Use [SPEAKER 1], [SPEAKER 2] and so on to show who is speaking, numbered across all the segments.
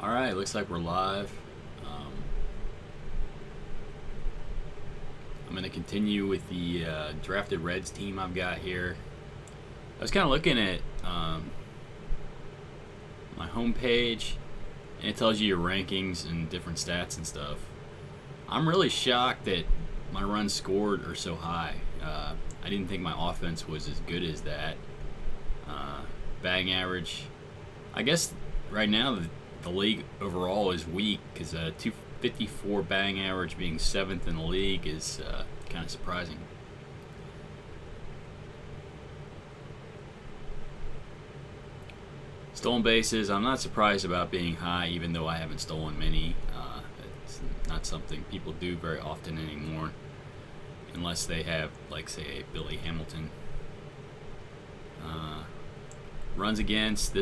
[SPEAKER 1] All right, looks like we're live. I'm going to continue with the drafted Reds team I've got here. I was kind of looking at my homepage, and it tells you your rankings and different stats and stuff. I'm really shocked that my runs scored are so high. I didn't think my offense was as good as that. Batting average, I guess right now the league overall is weak because 254 batting average being 7th in the league is kind of surprising. Stolen bases, I'm not surprised about being high, even though I haven't stolen many. It's not something people do very often anymore, unless they have, like, say, Billy Hamilton. Runs against,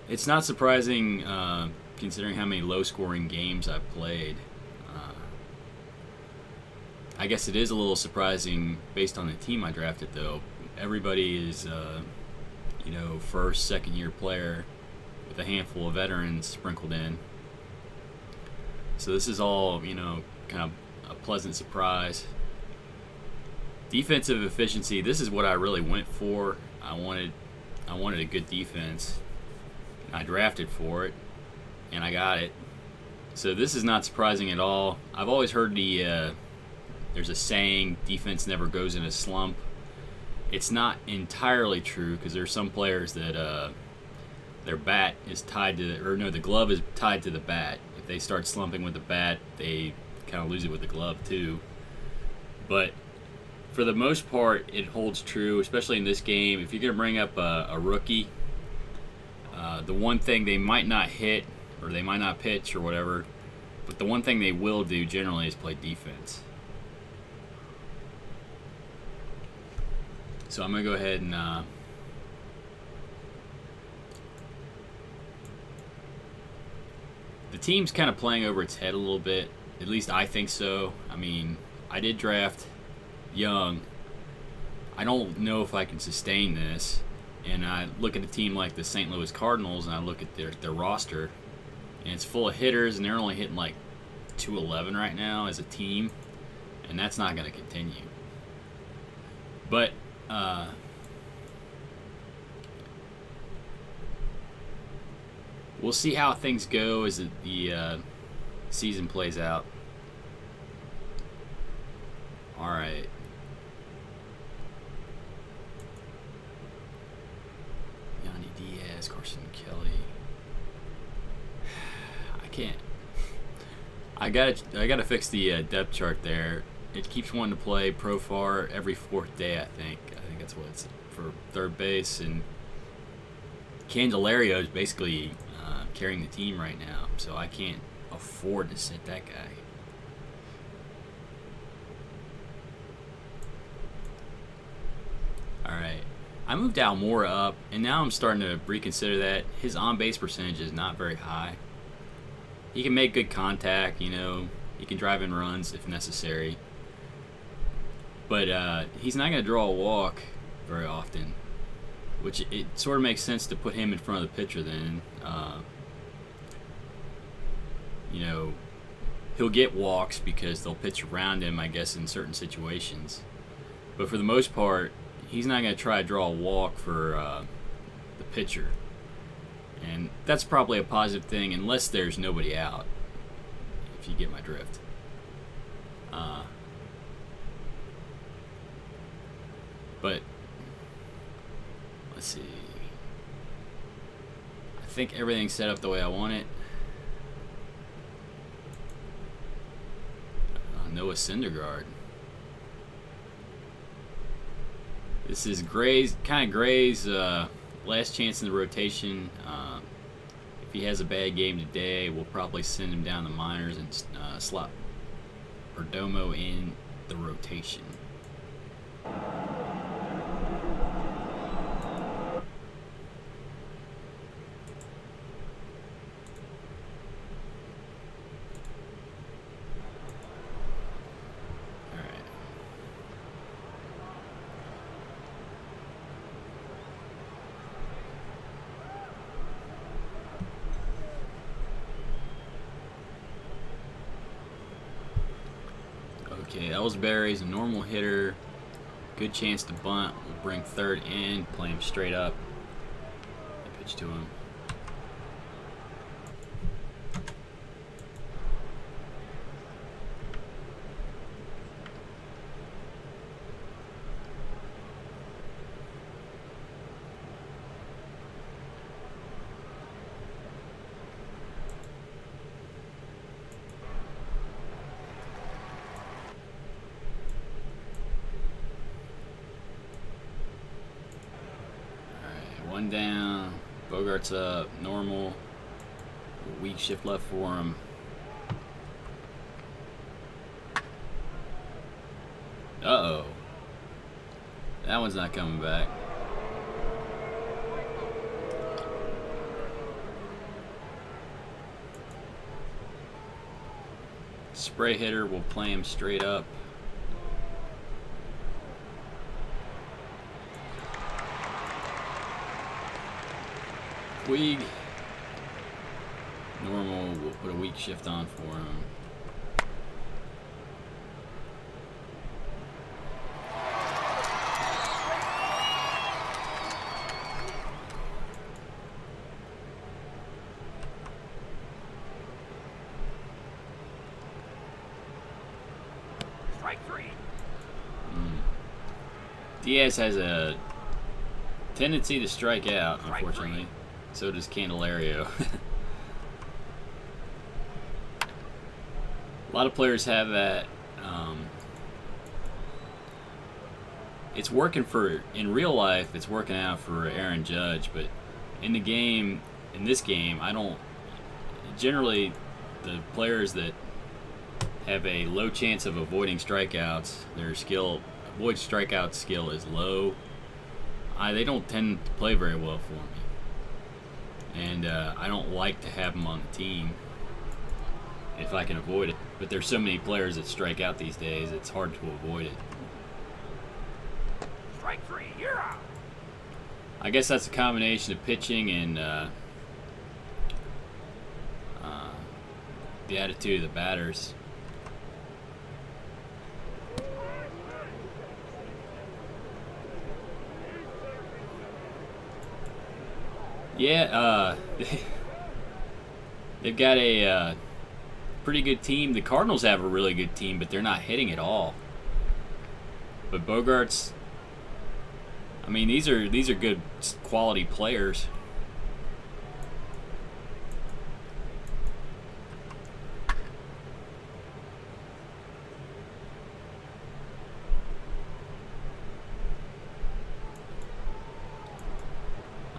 [SPEAKER 1] it's not surprising considering how many low-scoring games I've played. I guess it is a little surprising based on the team I drafted, though. Everybody is, first, second-year player with a handful of veterans sprinkled in. So this is all, kind of a pleasant surprise. Defensive efficiency, this is what I really went for. I wanted a good defense. I drafted for it, and I got it. So this is not surprising at all. I've always heard there's a saying, defense never goes in a slump. It's not entirely true because there's some players that their bat is tied to, the glove is tied to the bat. If they start slumping with the bat, they kind of lose it with the glove too. But for the most part, it holds true, especially in this game. If you're going to bring up a rookie, the one thing they might not hit or they might not pitch or whatever, but the one thing they will do generally is play defense. So I'm going to go ahead and the team's kind of playing over its head a little bit. At least I think so. I mean, I did draft young. I don't know if I can sustain this. And I look at a team like the St. Louis Cardinals, and I look at their roster, and it's full of hitters, and they're only hitting like 211 right now as a team, and that's not going to continue. But we'll see how things go as the season plays out. All right. Yandy Diaz, Carson Kelly. I can't. I gotta fix the depth chart there. It keeps wanting to play Profar every 4th day. I think that's what it's for third base, and Candelario is basically carrying the team right now, so I can't afford to sit that guy. Alright, I moved Almora up, and now I'm starting to reconsider that. His on-base percentage is not very high. He can make good contact, he can drive in runs if necessary. But he's not going to draw a walk very often, which it sort of makes sense to put him in front of the pitcher then. He'll get walks because they'll pitch around him, I guess, in certain situations. But for the most part, he's not going to try to draw a walk for the pitcher. And that's probably a positive thing unless there's nobody out, if you get my drift. But let's see. I think everything's set up the way I want it. Noah Syndergaard. This is Gray's last chance in the rotation. If he has a bad game today, we'll probably send him down the minors and slot Perdomo in the rotation. Ellsbury's a normal hitter. Good chance to bunt. We'll bring third in, play him straight up. Pitch to him. One down, Bogart's up, normal, weak shift left for him. Uh-oh. That one's not coming back. Spray hitter will play him straight up. Puig. Normal, we'll put a weak shift on for him.
[SPEAKER 2] Strike three.
[SPEAKER 1] Diaz has a tendency to strike out, unfortunately. So does Candelario. A lot of players have that. It's working for, in real life, it's working out for Aaron Judge, but in the game, in this game, I don't, generally, the players that have a low chance of avoiding strikeouts, their avoid strikeout skill is low. They don't tend to play very well for me. And I don't like to have them on the team if I can avoid it. But there's so many players that strike out these days, it's hard to avoid it.
[SPEAKER 2] Strike three, you're out.
[SPEAKER 1] I guess that's a combination of pitching and the attitude of the batters. Yeah, they've got a pretty good team. The Cardinals have a really good team, but they're not hitting at all. But Bogart's, I mean, these are good quality players.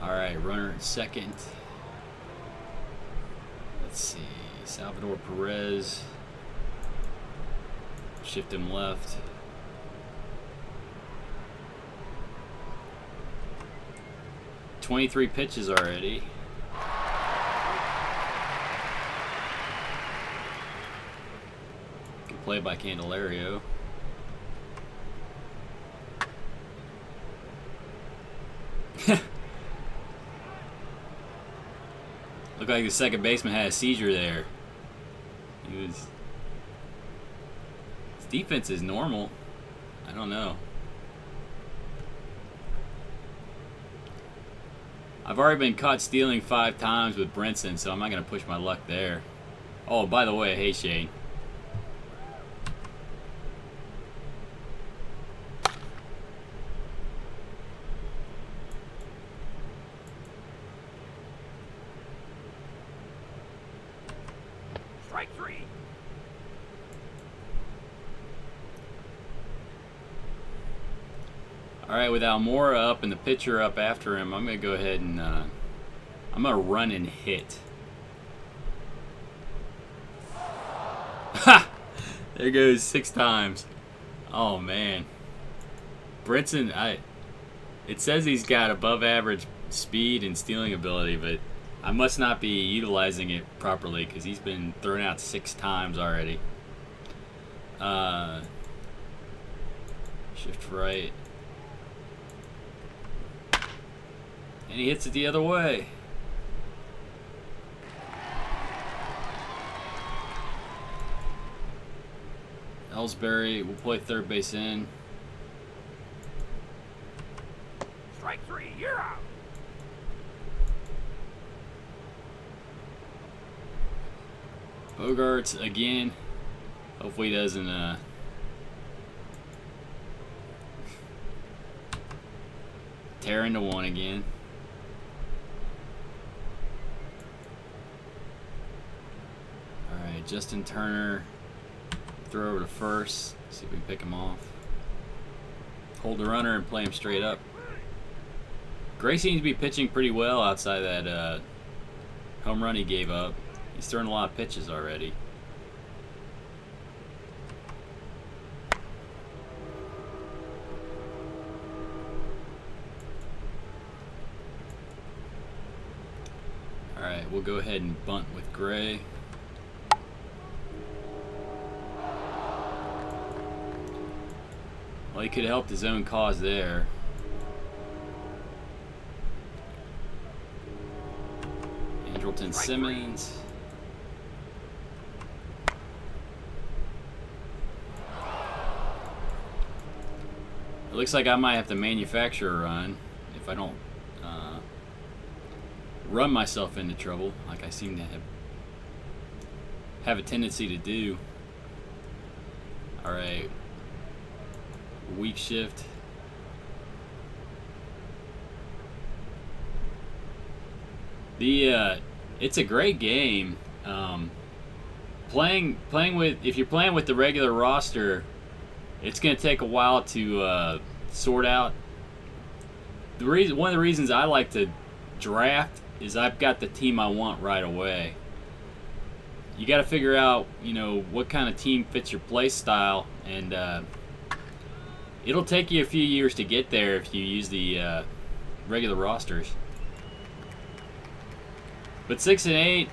[SPEAKER 1] Alright, runner at second. Let's see. Salvador Perez. Shift him left. "23 pitches already. Good play by Candelario. Looked like the second baseman had a seizure there. His defense is normal. I don't know. I've already been caught stealing 5 times with Brinson, so I'm not going to push my luck there. Oh, by the way, hey Shane.
[SPEAKER 2] Strike three.
[SPEAKER 1] Alright, with Almora up and the pitcher up after him, I'm going to go ahead and I'm going to run and hit. Ha! There goes 6 times. Oh, man. Brinson, it says he's got above average speed and stealing ability, but I must not be utilizing it properly because he's been thrown out 6 times already. Shift right. And he hits it the other way. Ellsbury will play third base in.
[SPEAKER 2] Strike three, you're out.
[SPEAKER 1] Bogarts again. Hopefully he doesn't tear into one again. Alright, Justin Turner. Throw over to first. See if we can pick him off. Hold the runner and play him straight up. Gray seems to be pitching pretty well outside that home run he gave up. He's throwing a lot of pitches already. Alright, we'll go ahead and bunt with Gray. Well, he could have helped his own cause there. Andrelton Simmons. It looks like I might have to manufacture a run if I don't run myself into trouble, like I seem to have a tendency to do. Alright. Weak shift. It's a great game. Playing with, if you're playing with the regular roster, it's going to take a while to sort out. One of the reasons I like to draft is I've got the team I want right away. You got to figure out, what kind of team fits your play style, and it'll take you a few years to get there if you use the regular rosters. But 6 and 8,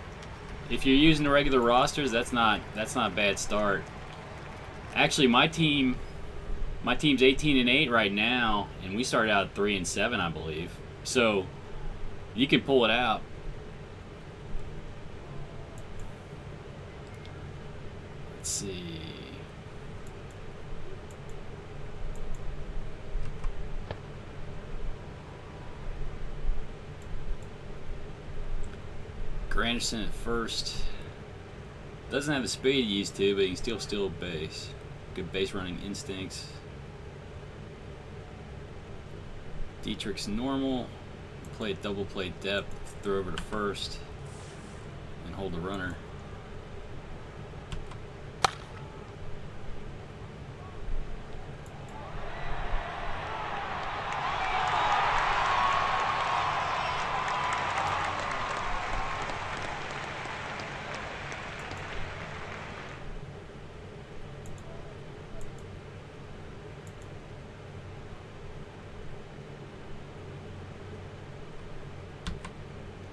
[SPEAKER 1] if you're using the regular rosters, that's not a bad start. Actually, my team's 18 and 8 right now, and we started out at 3 and 7, I believe. So you can pull it out. Let's see. Granderson at first. Doesn't have the speed he used to, but he can still steal a base. Good base running instincts. Dietrich's normal. Play double play depth. Throw over to first. And hold the runner.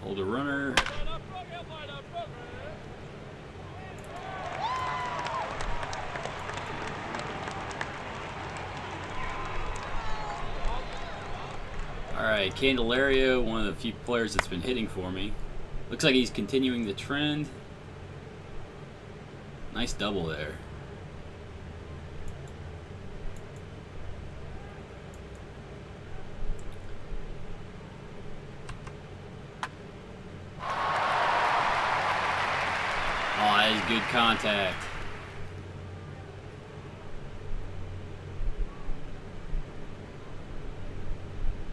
[SPEAKER 1] Hold a runner. Alright, Candelario, one of the few players that's been hitting for me. Looks like he's continuing the trend. Nice double there. Good contact.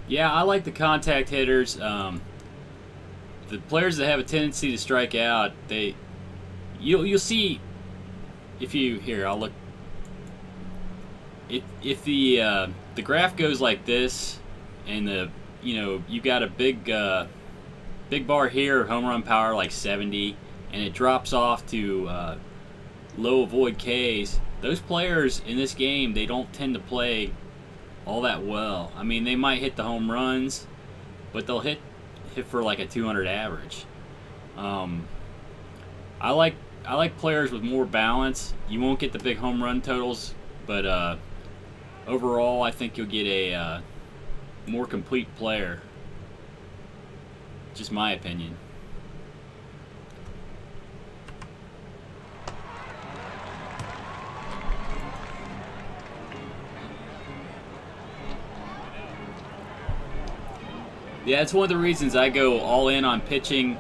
[SPEAKER 1] Yeah, I like the contact hitters. The players that have a tendency to strike out, you'll see if you here. I'll look. If the graph goes like this, and you got a big bar here, home run power like 70. And it drops off to low avoid Ks. Those players in this game, they don't tend to play all that well. I mean, they might hit the home runs, but they'll hit for like a 200 average. I like players with more balance. You won't get the big home run totals, but overall, I think you'll get a more complete player. Just my opinion. Yeah, it's one of the reasons I go all in on pitching.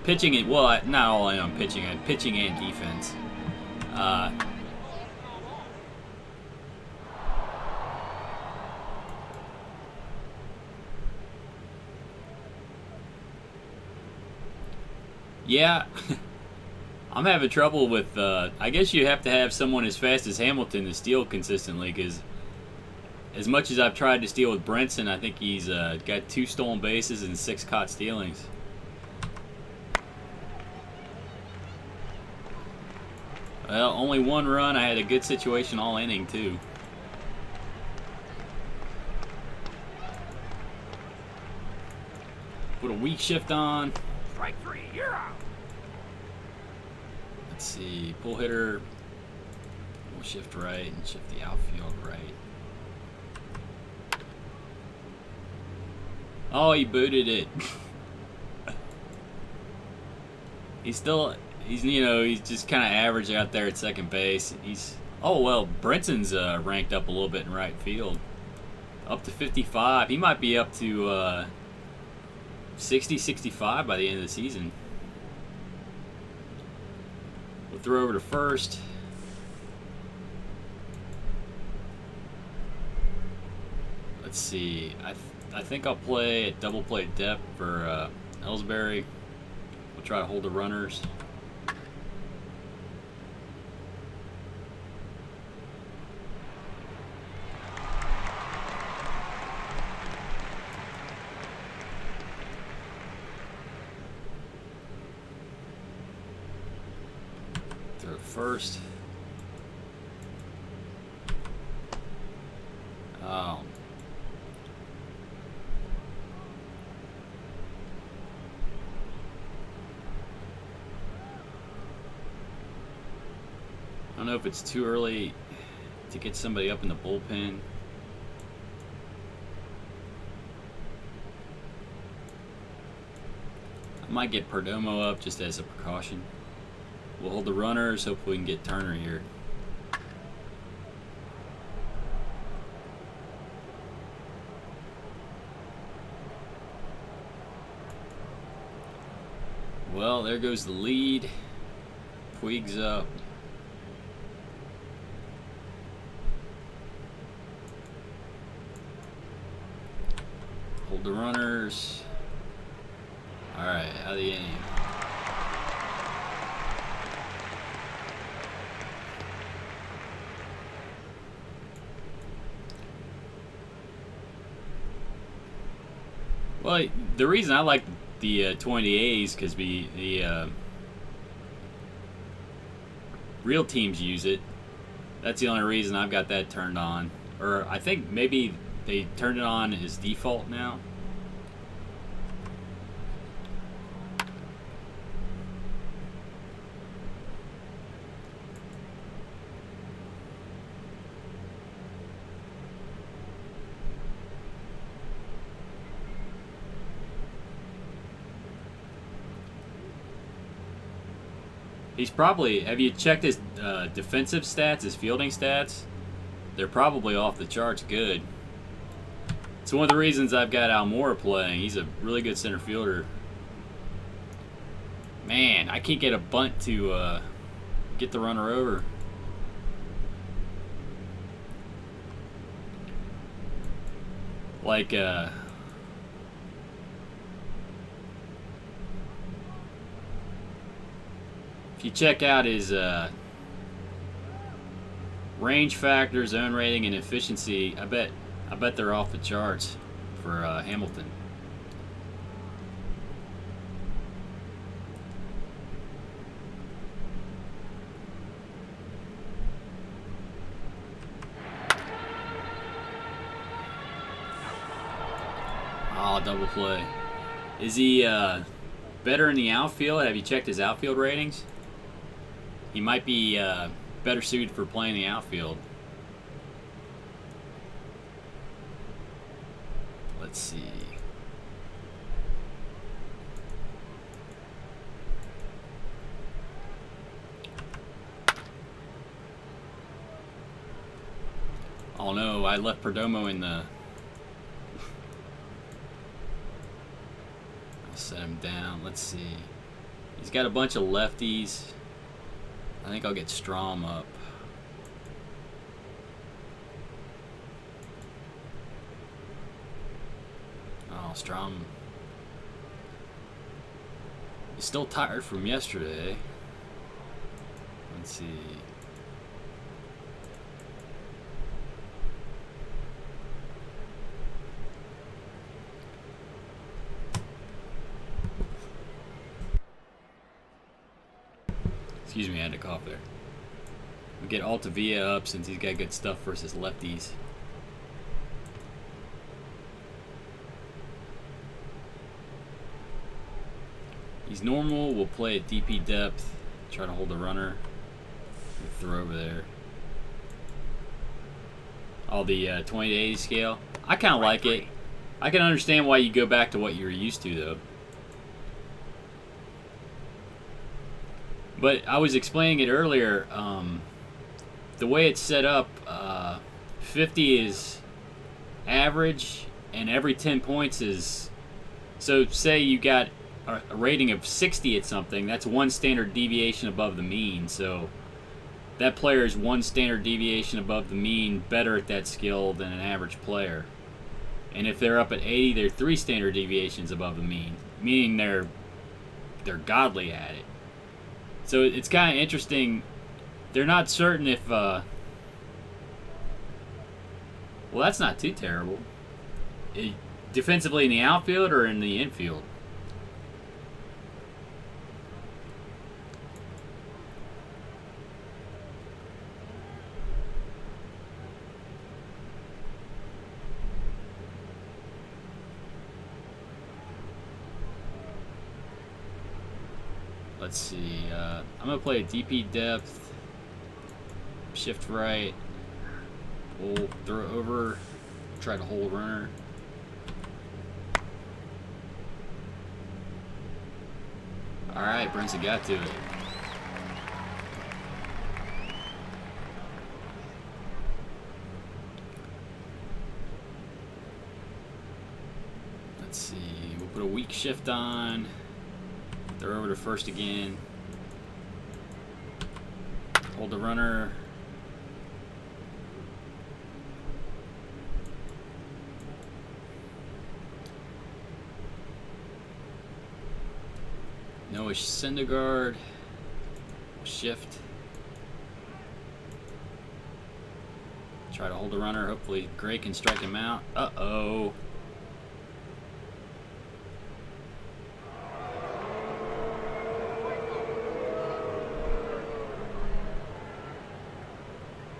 [SPEAKER 1] Pitching it, well, not all in on pitching. Pitching and defense. Yeah, I'm having trouble with. I guess you have to have someone as fast as Hamilton to steal consistently, because as much as I've tried to steal with Brinson, I think he's got 2 stolen bases and 6 caught stealings. Well, only 1 run. I had a good situation all inning, too. Put a weak shift on.
[SPEAKER 2] Strike 3, you're out.
[SPEAKER 1] Let's see. Pull hitter. We'll shift right and shift the outfield right. Oh, he booted it. He's just kind of average out there at second base. Oh well, Brinson's ranked up a little bit in right field, up to 55. He might be up to 60, 65 by the end of the season. We'll throw over to first. Let's see. I think I'll play at double play depth for Ellsbury. We'll try to hold the runners. Throw it first. Oh. I don't know if it's too early to get somebody up in the bullpen. I might get Perdomo up just as a precaution. We'll hold the runners, hope we can get Turner here. Well, there goes the lead. Puig's up. Hold the runners. Alright, out of the inning. Well, the reason I like the 20 A's because the real teams use it. That's the only reason I've got that turned on. Or I think maybe they turned it on as default now. He's probably, have you checked his defensive stats, his fielding stats? They're probably off the charts good. It's one of the reasons I've got Almora playing. He's a really good center fielder. Man, I can't get a bunt to get the runner over. Like, if you check out his range factor, zone rating, and efficiency, I bet they're off the charts for Hamilton. Oh, double play. Is he better in the outfield? Have you checked his outfield ratings? He might be better suited for playing the outfield. Let's see. Oh no, I left Perdomo in the set him down. Let's see. He's got a bunch of lefties. I think I'll get Strom up. Oh, Strom. He's still tired from yesterday. Let's see. Excuse me, I had to cough there. We'll get Altavia up since he's got good stuff versus lefties. He's normal. We'll play at DP depth. Try to hold the runner. We'll throw over there. Oh, the 20 to 80 scale. I kind of like it. I can understand why you go back to what you're used to, though. But I was explaining it earlier. The way it's set up, 50 is average, and every 10 points is... So say you got a rating of 60 at something, that's one standard deviation above the mean. So that player is one standard deviation above the mean, better at that skill than an average player. And if they're up at 80, they're 3 standard deviations above the mean, meaning they're godly at it. So it's kind of interesting. They're not certain if... well, that's not too terrible. Defensively in the outfield or in the infield? Let's see. I'm going to play a DP depth. Shift right. We'll throw over. Try to hold runner. Alright, Brinson got to it. Let's see. We'll put a weak shift on. They're over to first again. Hold the runner. Noah Syndergaard. Shift. Try to hold the runner. Hopefully Gray can strike him out. Uh-oh.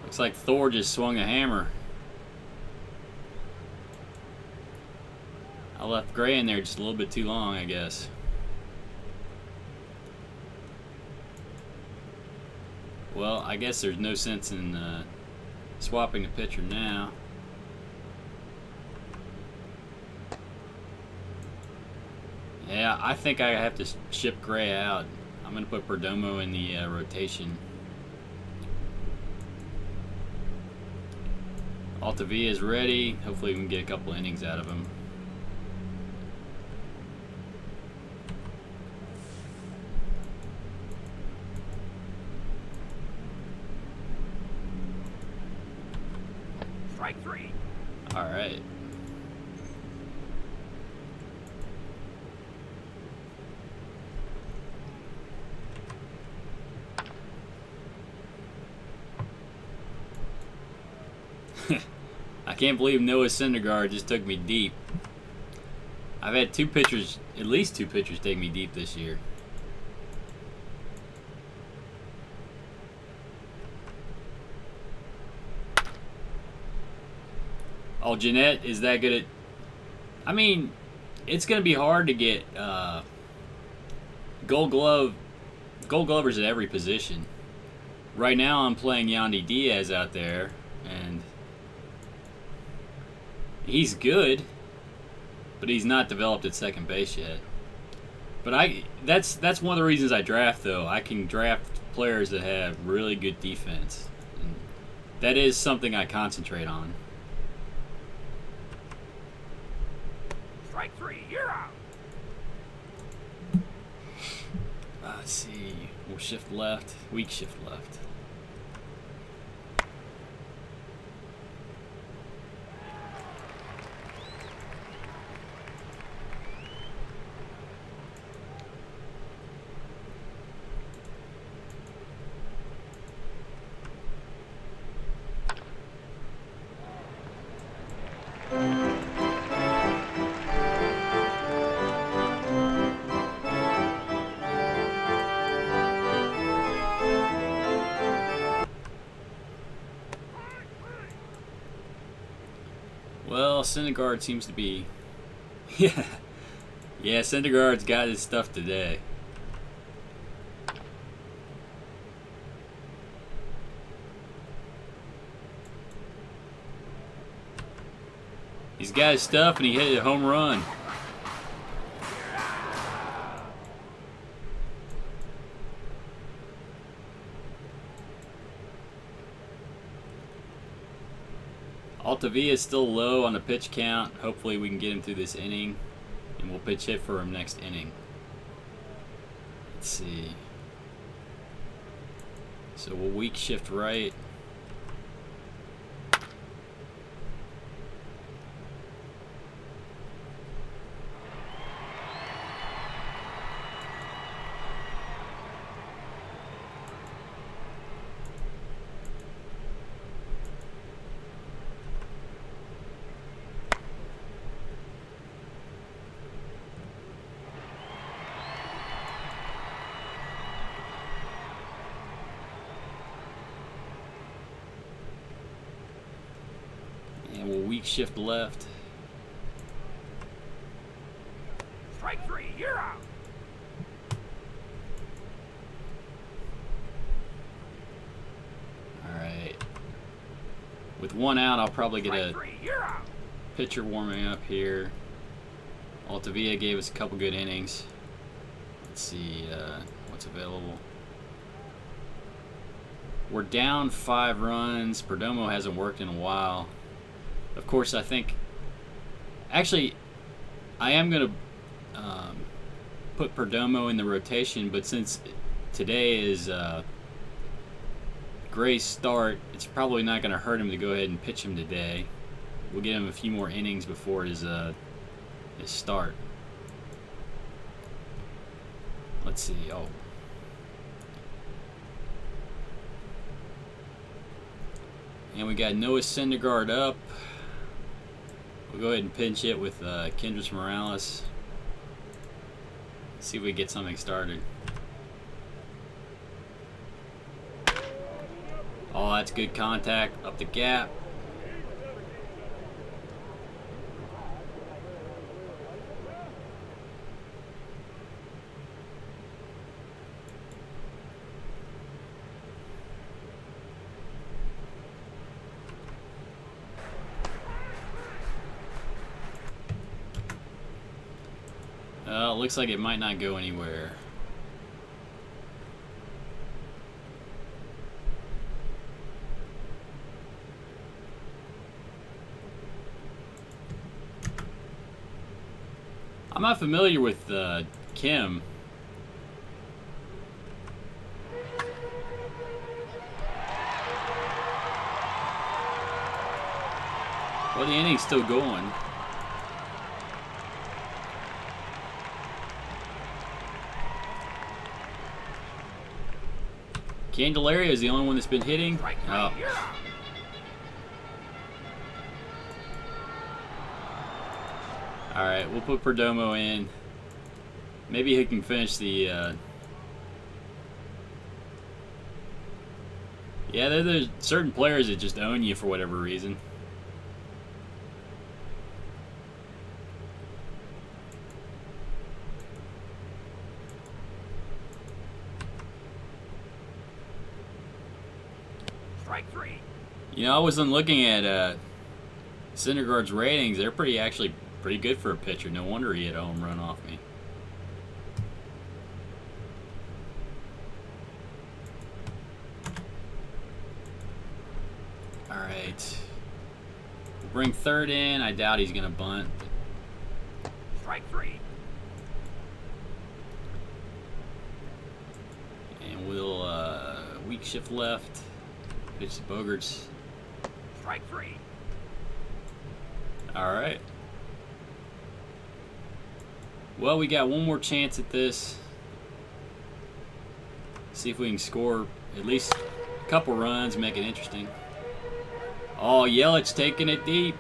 [SPEAKER 1] Looks like Thor just swung a hammer. I left Gray in there just a little bit too long, I guess. Well, I guess there's no sense in swapping the pitcher now. Yeah, I think I have to ship Gray out. I'm going to put Perdomo in the rotation. Altavia is ready. Hopefully we can get a couple innings out of him.
[SPEAKER 2] Strike 3.
[SPEAKER 1] All right. I can't believe Noah Syndergaard just took me deep. I've had two pitchers, at least two pitchers, take me deep this year. Oh, Jeanette is that good at... I mean, it's going to be hard to get gold glovers at every position. Right now I'm playing Yandy Diaz out there, and he's good, but he's not developed at second base yet. But that's one of the reasons I draft, though. I can draft players that have really good defense. And that is something I concentrate on.
[SPEAKER 2] Strike 3, you're out.
[SPEAKER 1] Let's see. We'll shift left. Weak shift left. Well, Syndergaard seems to be... Yeah. Yeah, Syndergaard's got his stuff today. He's got his stuff and he hit a home run. Altavia is still low on the pitch count. Hopefully we can get him through this inning, and we'll pitch hit for him next inning. Let's see. So we'll weak shift right. And we'll weak shift left.
[SPEAKER 2] Strike three, you're out.
[SPEAKER 1] Alright. With one out, I'll probably get
[SPEAKER 2] Strike
[SPEAKER 1] a
[SPEAKER 2] three, you're out.
[SPEAKER 1] pitcher warming up here. Altavia gave us a couple good innings. Let's see what's available. We're down 5 runs. Perdomo hasn't worked in a while. Of course, I think... Actually, I am going to put Perdomo in the rotation, but since today is Gray's start, it's probably not going to hurt him to go ahead and pitch him today. We'll get him a few more innings before his start. Let's see. Oh. And we got Noah Syndergaard up. We'll go ahead and pinch it with Kendrys Morales. See if we get something started. Oh, that's good contact. Up the gap. Looks like it might not go anywhere. I'm not familiar with Kim. Well, the inning's still going. Candelaria is the only one that's been hitting. Oh. Alright, we'll put Perdomo in. Maybe he can finish the... Yeah, there's certain players that just own you for whatever reason.
[SPEAKER 2] Strike three.
[SPEAKER 1] You know, I wasn't looking at Syndergaard's ratings. They're actually pretty good for a pitcher. No wonder he had a home run off me. All right. We'll bring third in. I doubt he's gonna bunt.
[SPEAKER 2] Strike three.
[SPEAKER 1] And we'll weak shift left. Pitch to Bogarts.
[SPEAKER 2] Strike 3.
[SPEAKER 1] All right. Well, we got one more chance at this. See if we can score at least a couple runs, make it interesting. Oh, Yelich taking it deep.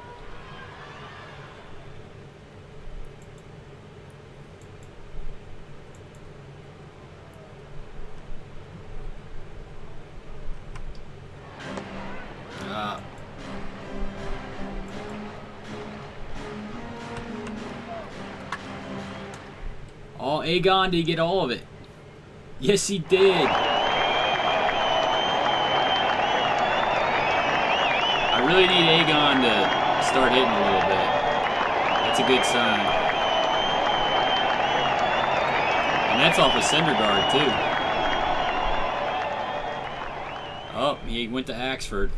[SPEAKER 1] Oh, Aegon, did he get all of it? Yes, he did. I really need Aegon to start hitting a little bit. That's a good sign. And that's off of Syndergaard, too. Oh, he went to Axford.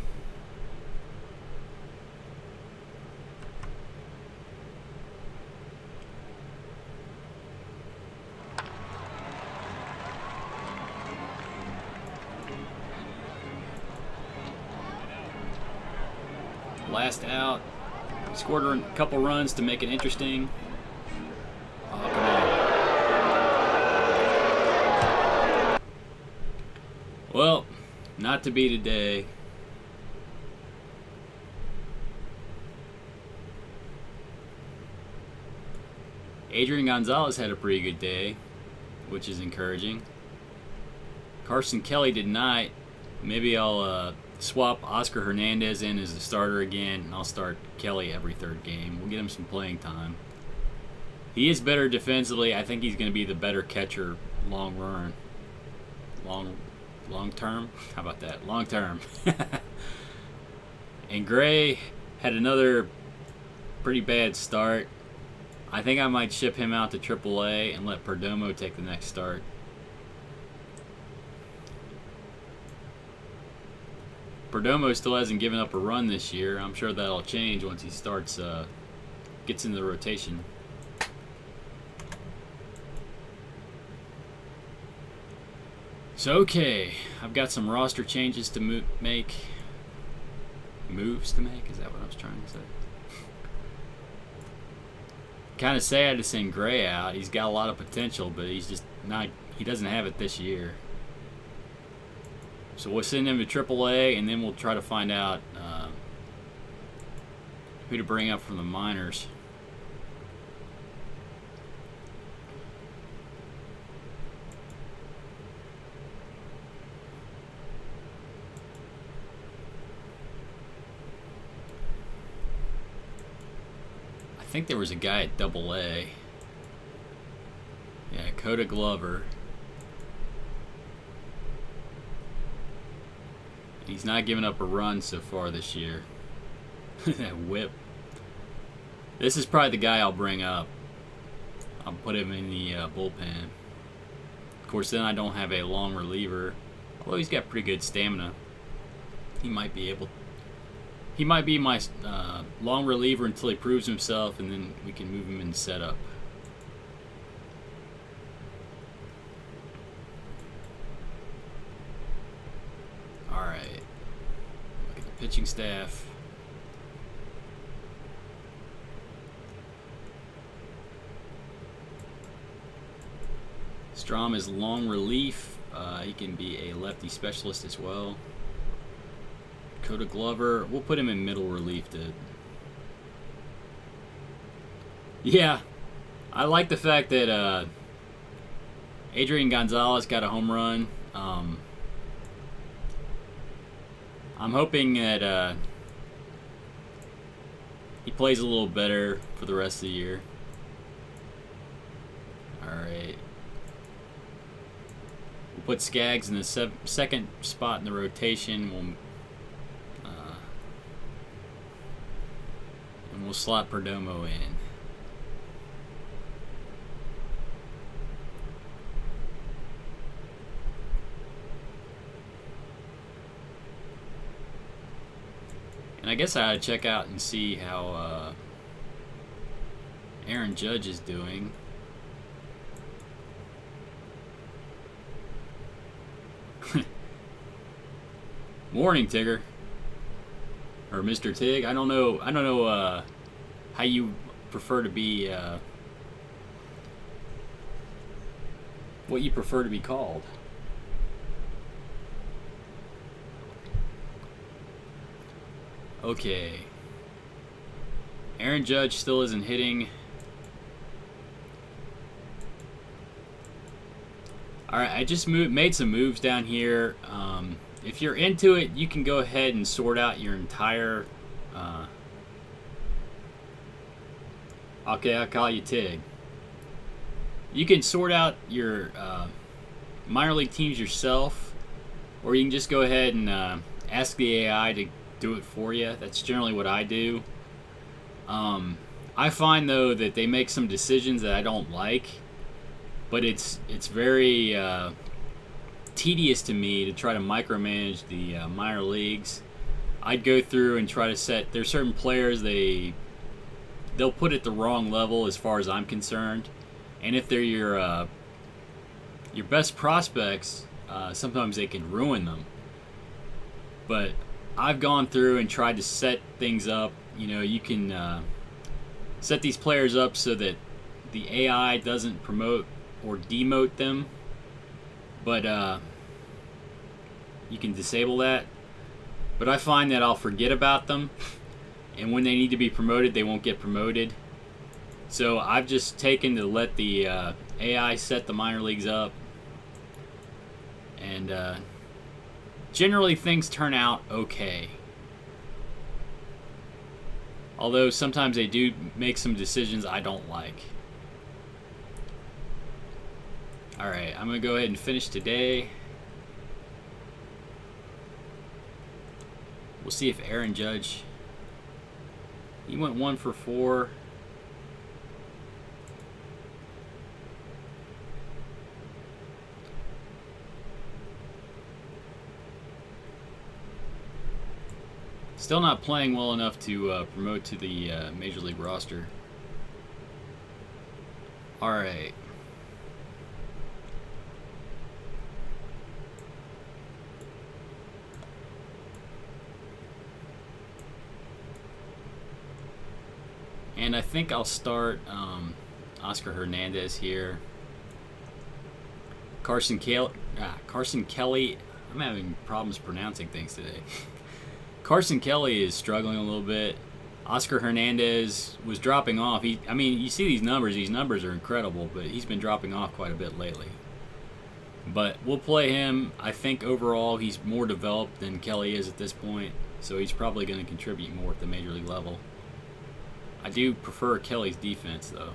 [SPEAKER 1] Last out. Scored a couple runs to make it interesting. Oh, come on. Well, not to be today. Adrian Gonzalez had a pretty good day, which is encouraging. Carson Kelly did not. Maybe I'll swap Oscar Hernandez in as the starter again, and I'll start Kelly every third game. We'll get him some playing time. He is better defensively. I think he's going to be the better catcher long run. Long term? How about that? Long term. And Gray had another pretty bad start. I think I might ship him out to AAA and let Perdomo take the next start. Perdomo still hasn't given up a run this year. I'm sure that'll change once he starts, gets into the rotation. So, okay, I've got some roster changes to make. Moves to make? Is that what I was trying to say? Kind of sad to send Gray out. He's got a lot of potential, but he's just not. He doesn't have it this year. So we'll send him to AAA, and then we'll try to find out who to bring up from the minors. I think there was a guy at AA. Yeah, Coda Glover. He's not giving up a run so far this year. That whip. This is probably the guy I'll bring up. I'll put him in the bullpen. Of course, then I don't have a long reliever. Although he's got pretty good stamina. He might be my long reliever until he proves himself, and then we can move him in setup. Alright. Look at the pitching staff. Strom is long relief. He can be a lefty specialist as well. Coda Glover, we'll put him in middle relief, dude. Yeah, I like the fact that Adrian Gonzalez got a home run. I'm hoping that he plays a little better for the rest of the year. Alright. We'll put Skaggs in the second spot in the rotation. And we'll slot Perdomo in. And I guess I ought to check out and see how Aaron Judge is doing. Morning, Tigger. Or Mr. Tig. I don't know. How you prefer to be. What you prefer to be called. Okay. Aaron Judge still isn't hitting. Alright, I just made some moves down here. If you're into it, you can go ahead and sort out your entire... okay, I'll call you Tig. You can sort out your minor league teams yourself, or you can just go ahead and ask the AI to do it for you. That's generally what I do. I find, though, that they make some decisions that I don't like, but it's very tedious to me to try to micromanage the minor leagues. I'd go through and try to set. There's certain players they'll put it the wrong level as far as I'm concerned, and if they're your best prospects, sometimes they can ruin them. But I've gone through and tried to set things up. You know, you can set these players up so that the AI doesn't promote or demote them, but you can disable that. But I find that I'll forget about them, and when they need to be promoted, they won't get promoted. So I've just taken to let the AI set the minor leagues up, and generally things turn out okay. Although sometimes they do make some decisions I don't like. Alright, I'm going to go ahead and finish today. We'll see if Aaron Judge... He went 1 for 4. Still not playing well enough to promote to the Major League roster. Alright. And I think I'll start Oscar Hernandez here. Carson Kelly. I'm having problems pronouncing things today. Carson Kelly is struggling a little bit. Oscar Hernandez was dropping off. I mean, you see these numbers. These numbers are incredible, but he's been dropping off quite a bit lately. But we'll play him. I think overall he's more developed than Kelly is at this point, so he's probably going to contribute more at the Major League level. I do prefer Kelly's defense, though.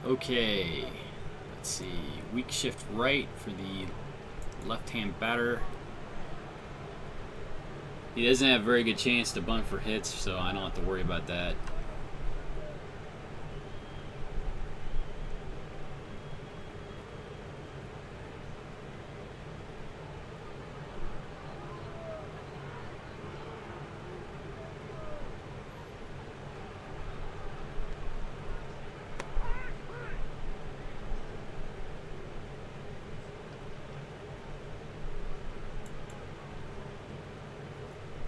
[SPEAKER 1] Okay, let's see. Weak shift right for the left-hand batter. He doesn't have a very good chance to bunt for hits, so I don't have to worry about that.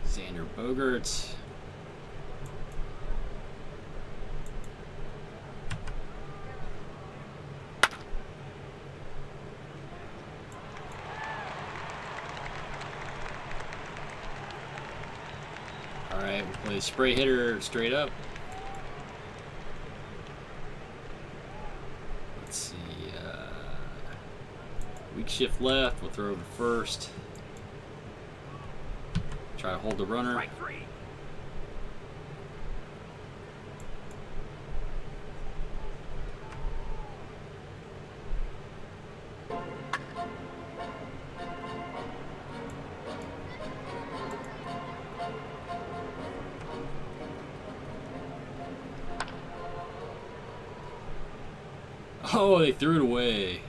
[SPEAKER 1] Xander Bogaerts. All right, we'll play spray hitter straight up. Let's see. Weak shift left. We'll throw over first. Try to hold the runner.
[SPEAKER 2] Strike 3.
[SPEAKER 1] Oh, they threw it away.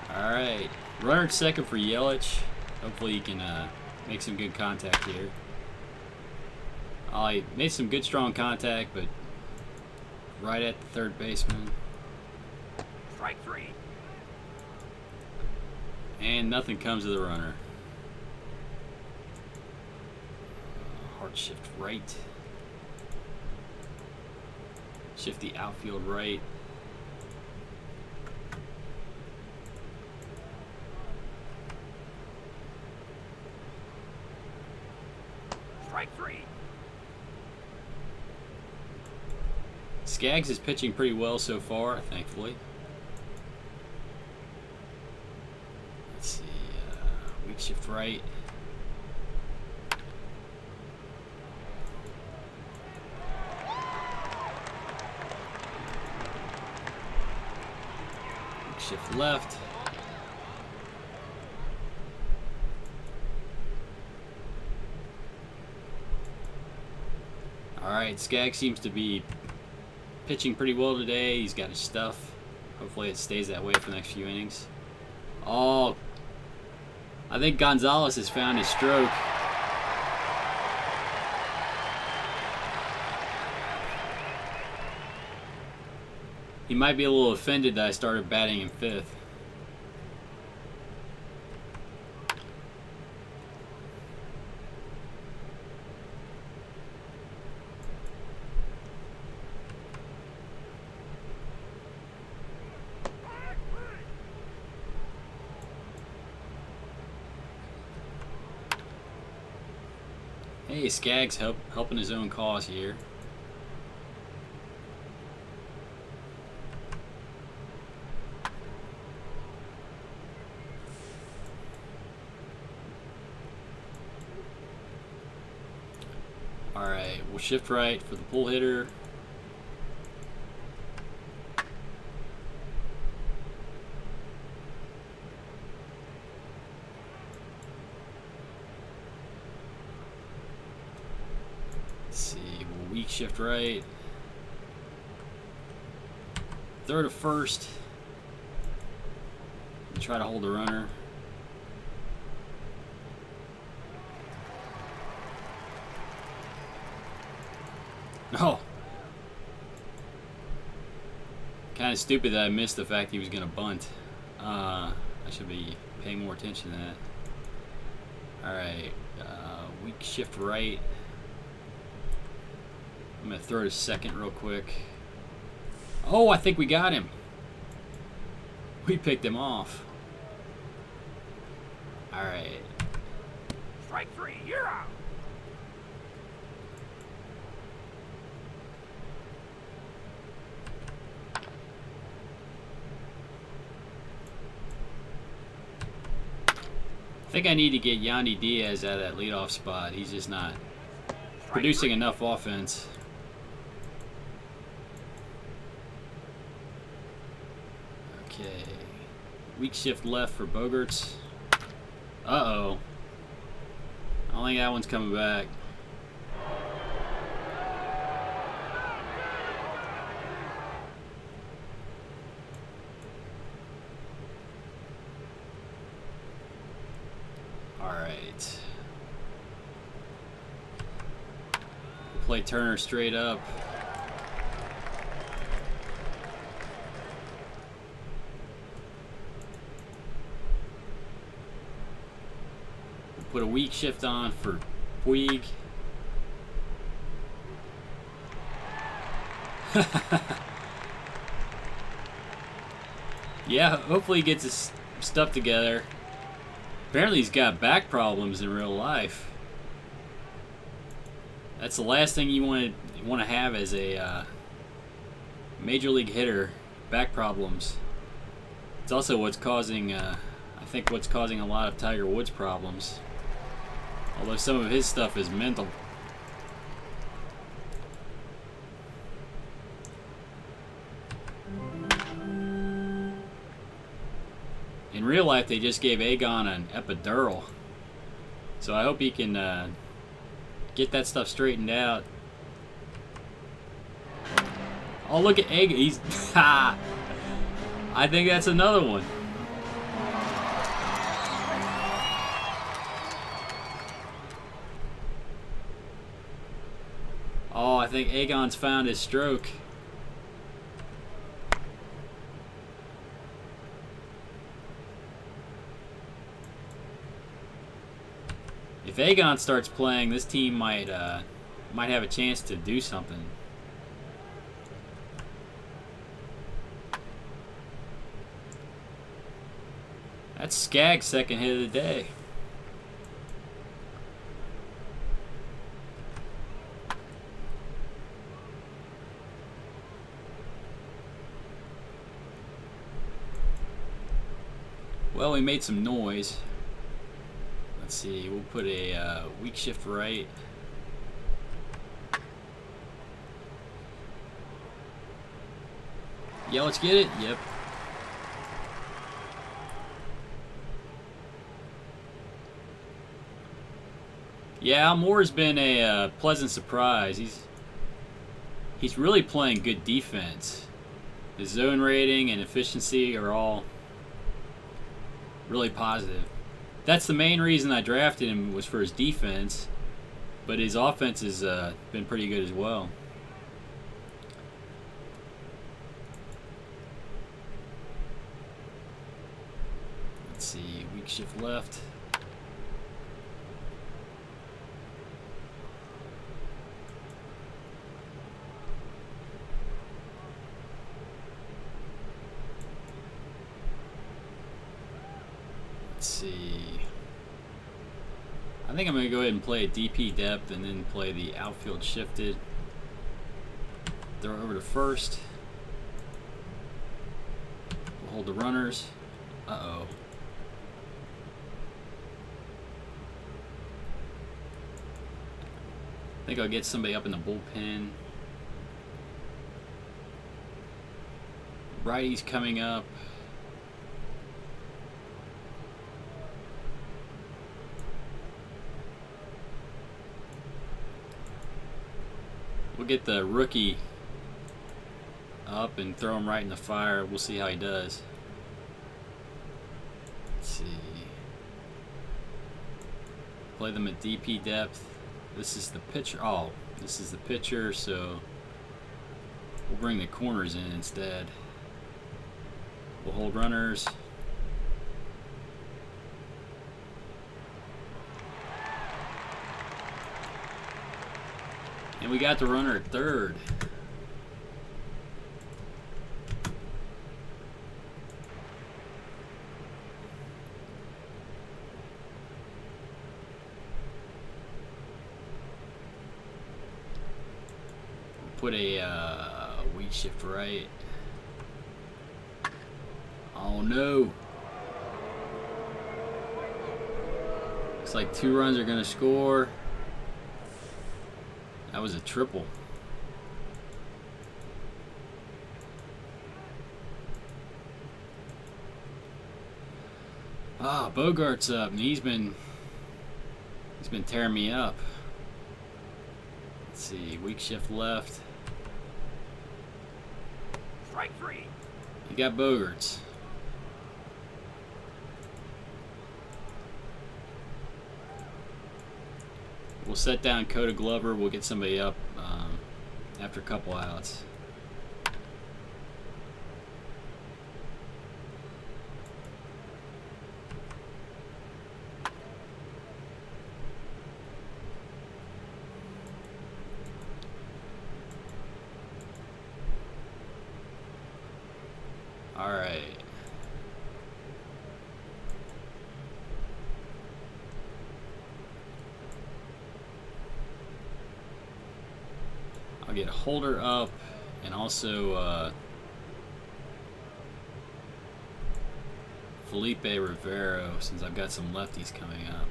[SPEAKER 1] Alright. Runner at second for Yelich. Hopefully he can make some good contact here. Oh, he made some good strong contact, but right at the third baseman.
[SPEAKER 2] Strike 3.
[SPEAKER 1] And nothing comes of the runner. Hard shift right. Shift the outfield right.
[SPEAKER 2] Strike 3.
[SPEAKER 1] Skaggs is pitching pretty well so far, thankfully. Let's see, weak shift right. Weak shift left. Alright, Skaggs seems to be pitching pretty well today. He's got his stuff. Hopefully it stays that way for the next few innings. Oh, I think Gonzalez has found his stroke. He might be a little offended that I started batting in fifth. Hey, Skaggs helping his own cause here. Alright, we'll shift right for the pull hitter. Let's see, we'll weak shift right. Throw to first. And try to hold the runner. No. Kind of stupid that I missed the fact he was going to bunt. I should be paying more attention to that. Alright. Weak shift right. I'm going to throw to second real quick. Oh, I think we got him. We picked him off. Alright.
[SPEAKER 2] Strike 3. You're out.
[SPEAKER 1] I think I need to get Yandy Diaz out of that leadoff spot. He's just not producing enough offense. Okay. Weak shift left for Bogaerts. Uh-oh. I don't think that one's coming back. Alright. Play Turner straight up. We'll put a weak shift on for Puig. Yeah, hopefully he gets his stuff together. Apparently he's got back problems in real life. That's the last thing you want to have as a major league hitter, back problems. It's also what's causing, I think, what's causing a lot of Tiger Woods problems. Although some of his stuff is mental. In real life, they just gave Aegon an epidural. So I hope he can get that stuff straightened out Oh, look at Egg. He's. Ha! I think that's another one. Oh, I think Aegon's found his stroke. If Aegon starts playing, this team might have a chance to do something. That's Skag's second hit of the day. Well, we made some noise. Let's see, we'll put a weak shift right. Yeah, let's get it. Yep. Yeah, Moore's been a pleasant surprise. He's really playing good defense. His zone rating and efficiency are all really positive. That's the main reason I drafted him, was for his defense, but his offense has been pretty good as well. Let's see, weak shift left. Let's see. I think I'm going to go ahead and play a DP depth and then play the outfield shifted. Throw over to first. We'll hold the runners. Uh-oh. I think I'll get somebody up in the bullpen. Righty's coming up. We'll get the rookie up and throw him right in the fire. We'll see how he does. Let's see. Play them at DP depth. This is the pitcher. Oh, this is the pitcher, so we'll bring the corners in instead. We'll hold runners. And we got the runner at third. Put a weak shift right. Oh no. Looks like 2 runs are gonna score. That was a triple. Ah, Bogart's up, and he's been tearing me up. Let's see, weak shift left.
[SPEAKER 2] Strike 3.
[SPEAKER 1] You got Bogarts. We'll set down Coda Glover. We'll get somebody up after a couple outs. All right. I'll get Holder up, and also Felipe Rivero, since I've got some lefties coming up.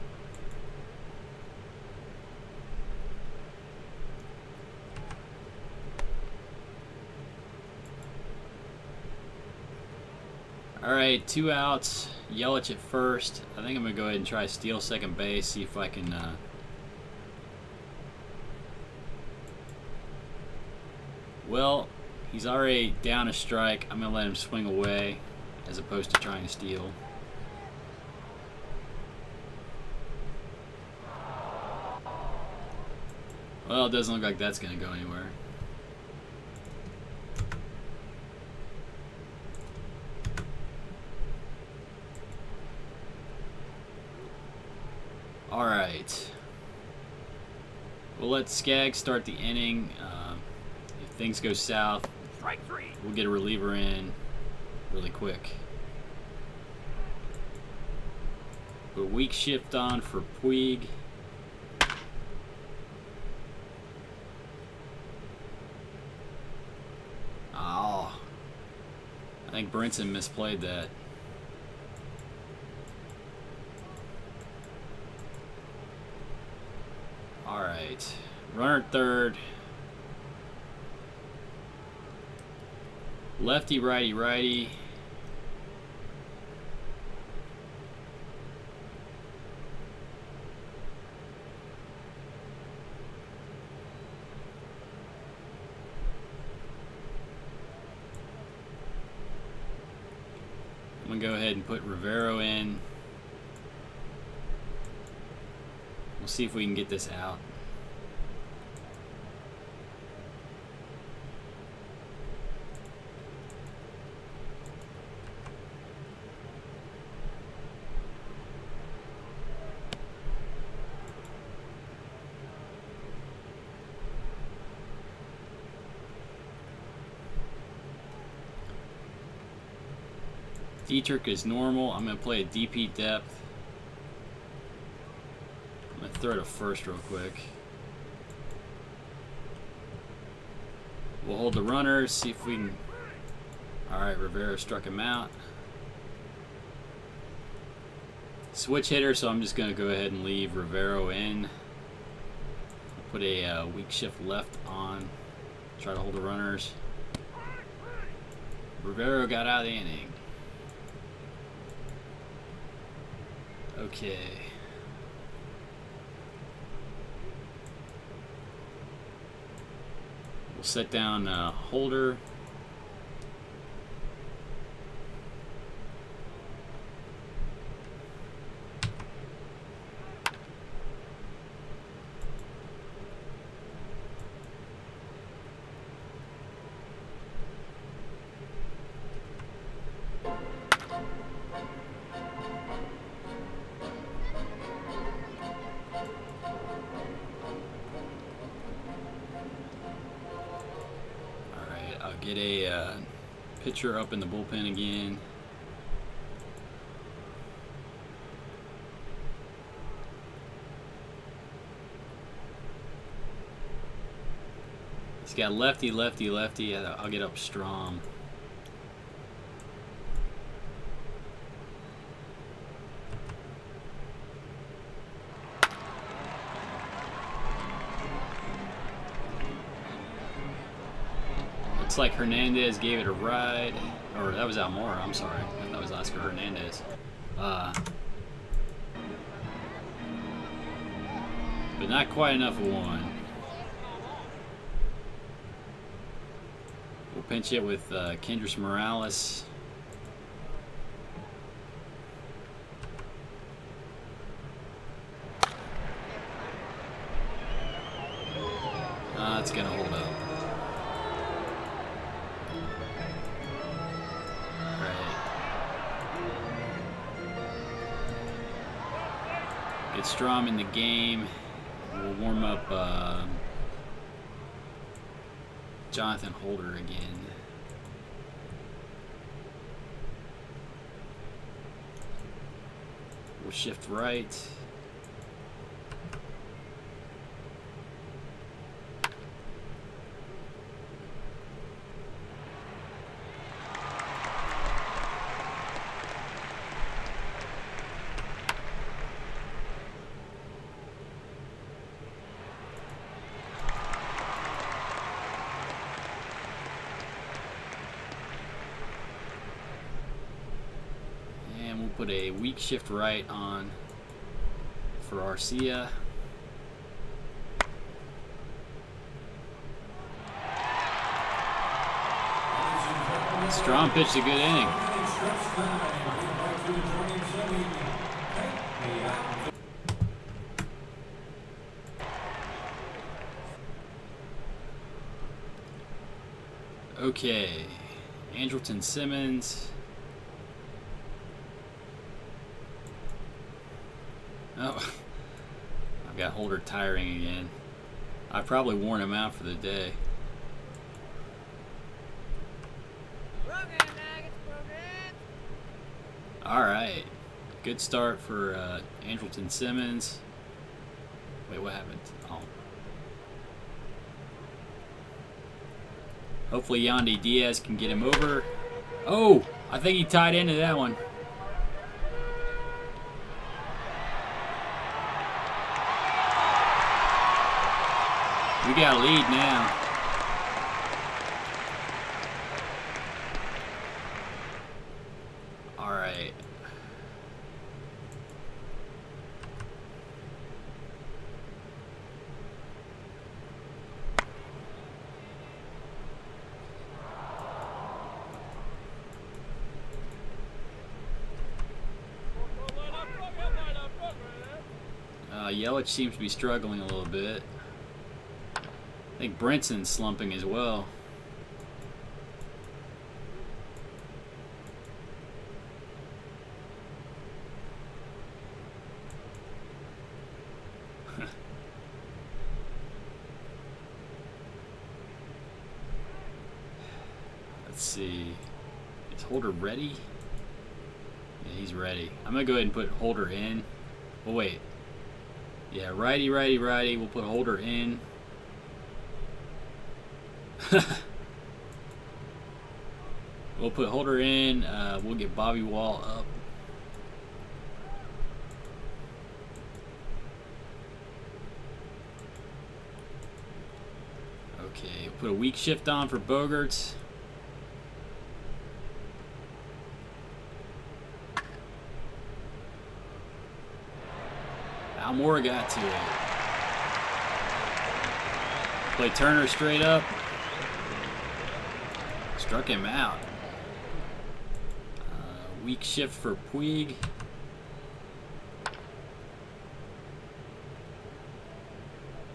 [SPEAKER 1] All right, 2 outs. Yelich at first. I think I'm gonna go ahead and try steal second base, see if I can. Well, He's already down a strike. I'm going to let him swing away as opposed to trying to steal. Well, it doesn't look like that's going to go anywhere. All right. We'll let Skaggs start the inning. If things go south,
[SPEAKER 2] Strike 3.
[SPEAKER 1] we'll get a reliever in really quick. Put weak shift on for Puig. Oh, I think Brinson misplayed that. All right, runner at third. Lefty, righty, righty. I'm gonna go ahead and put Rivero in. We'll see if we can get this out. Dietrich is normal. I'm going to play a DP depth. I'm going to throw to first real quick. We'll hold the runners, see if we can... Alright, Rivera struck him out. Switch hitter, so I'm just going to go ahead and leave Rivero in. Put a weak shift left on. Try to hold the runners. Rivero got out of the inning. Okay. We'll set down Holder. Get a pitcher up in the bullpen again. He's got lefty, lefty, lefty. I'll get up Strom. Looks like Hernandez gave it a ride, or that was Almora, I'm sorry. That was Oscar Hernandez. But not quite enough of one. We'll pinch it with Kendrys Morales. It's gonna hold up. Get Strom in the game. We'll warm up Jonathan Holder again. We'll shift right. Put a weak shift right on for Arcia. Strong pitched a good inning. Okay, Andrelton Simmons. Oh, I've got Holder tiring again. I've probably worn him out for the day. All right, good start for Andrelton Simmons. Wait, what happened? Oh. Hopefully Yandy Diaz can get him over. Oh, I think he tied into that one. We got a lead now. All right. Yelich seems to be struggling a little bit. I think Brinson's slumping as well. Let's see. Is Holder ready? Yeah, he's ready. I'm going to go ahead and put Holder in. Oh, wait. Yeah, righty, righty, righty. We'll put Holder in. We'll put Holder in. We'll get Bobby Wall up. Okay, we'll put a weak shift on for Bogaerts. Almora got to it. Play Turner straight up. Struck him out. Weak shift for Puig.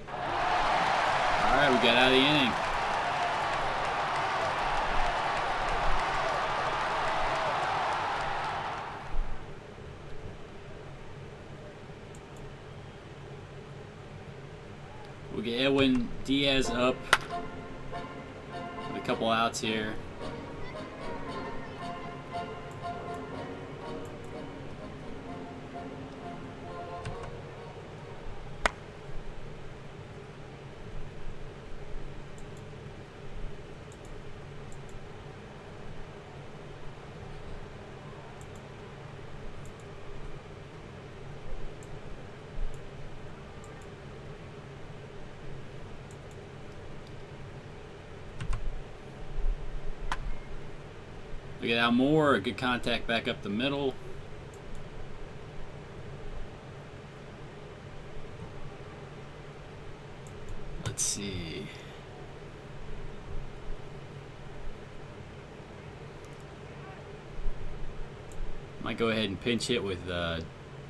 [SPEAKER 1] Alright, we got out of the inning. We'll get Edwin Diaz up with a couple outs here. Look at Almora, a good contact back up the middle. Let's see. Might go ahead and pinch hit with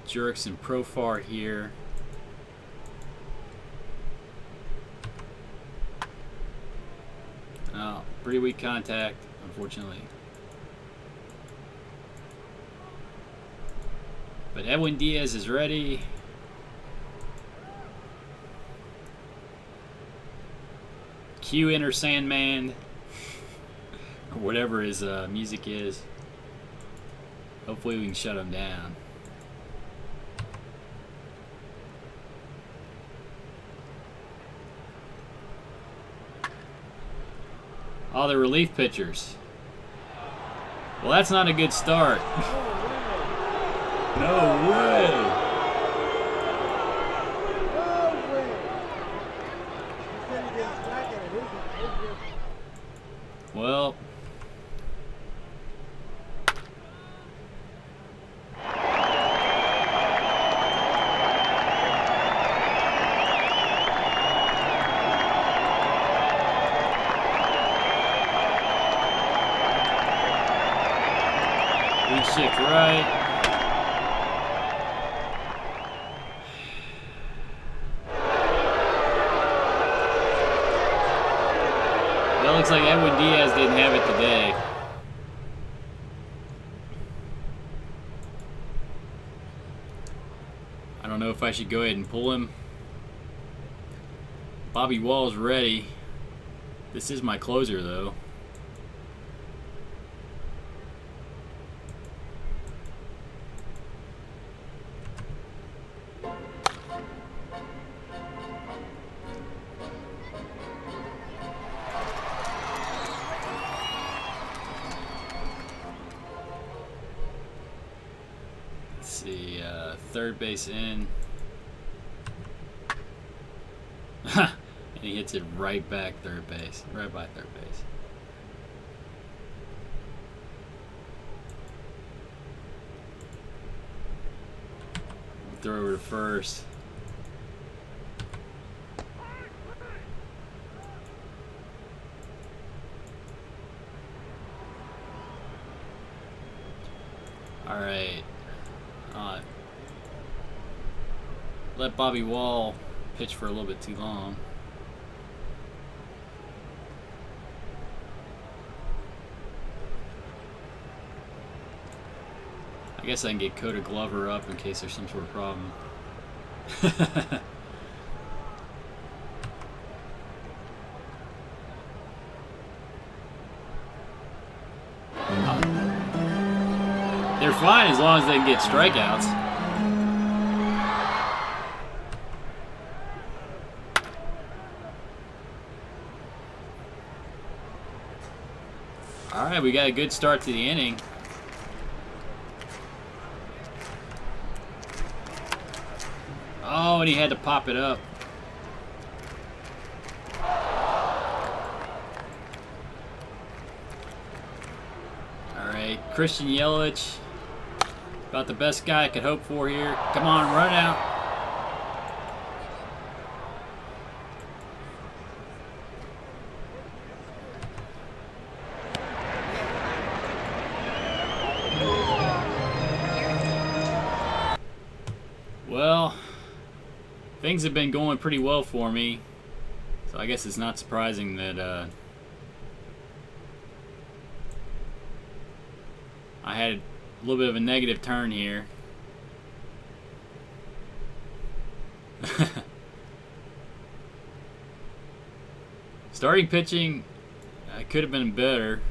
[SPEAKER 1] Jurickson Profar here. Oh, pretty weak contact, unfortunately. But Edwin Diaz is ready. Cue Enter Sandman. Or whatever his music is. Hopefully we can shut him down. Oh, the relief pitchers. Well, that's not a good start. No way. Well, right. Well, it looks like Edwin Diaz didn't have it today. I don't know if I should go ahead and pull him. Bobby Wall's ready. This is my closer, though. Let's see, third base in. And he hits it right back third base, right by third base. Throw over to first. All right. Let Bobby Wall pitch for a little bit too long. I guess I can get Coda Glover up in case there's some sort of problem. They're fine as long as they can get strikeouts. All right, we got a good start to the inning. Oh, and he had to pop it up. All right, Christian Yelich, about the best guy I could hope for here. Come on, run out. Well, things have been going pretty well for me, so I guess it's not surprising that I had a little bit of a negative turn here. Starting pitching could have been better.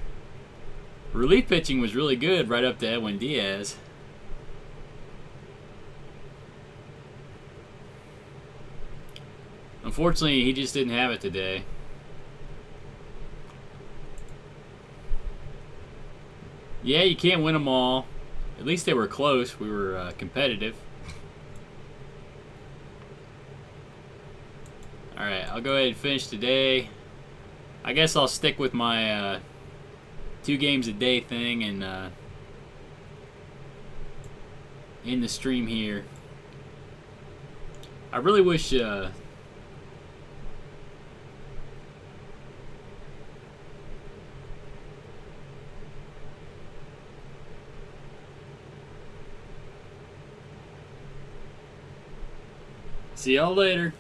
[SPEAKER 1] Relief pitching was really good right up to Edwin Diaz. Unfortunately, he just didn't have it today. Yeah, you can't win them all. At least they were close. We were competitive. Alright, I'll go ahead and finish today. I guess I'll stick with my 2 games a day thing and in the stream here. I really wish see y'all later.